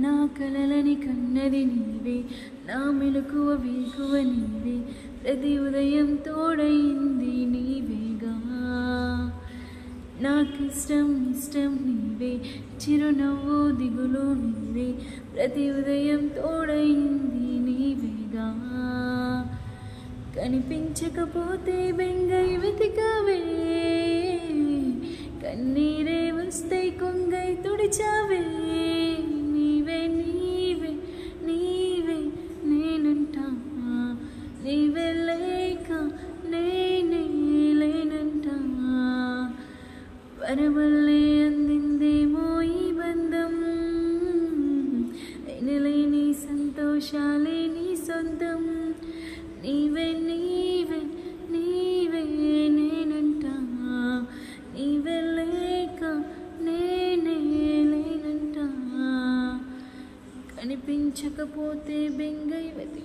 నా కలలని కన్నది నీవే, నా మెలకువ వేకువ నీవే, ప్రతి ఉదయం తోడైంది నీవేగా. నాకిష్టం ఇష్టం నీవే, చిరునవ్వు దిగులు నీవే, ప్రతి ఉదయం తోడైంది నీవేగా. కనిపించకపోతే బెంగై వెతికావే, కన్నీరే వస్తే కొంగై తుడిచావే. నీవే నీవే నీవే నేనంటా, నీవే లేక నేనే లేనంటా. వరవల్లే అందిందేమో ఈ బంధం, ఎనలేని సంతోషాలే నీ సొంతం. నీవే నీవే నీవే నేనంటా, నీవే లేక నేనే లేనంటా. కనిపించకపోతే బెంగై వెతి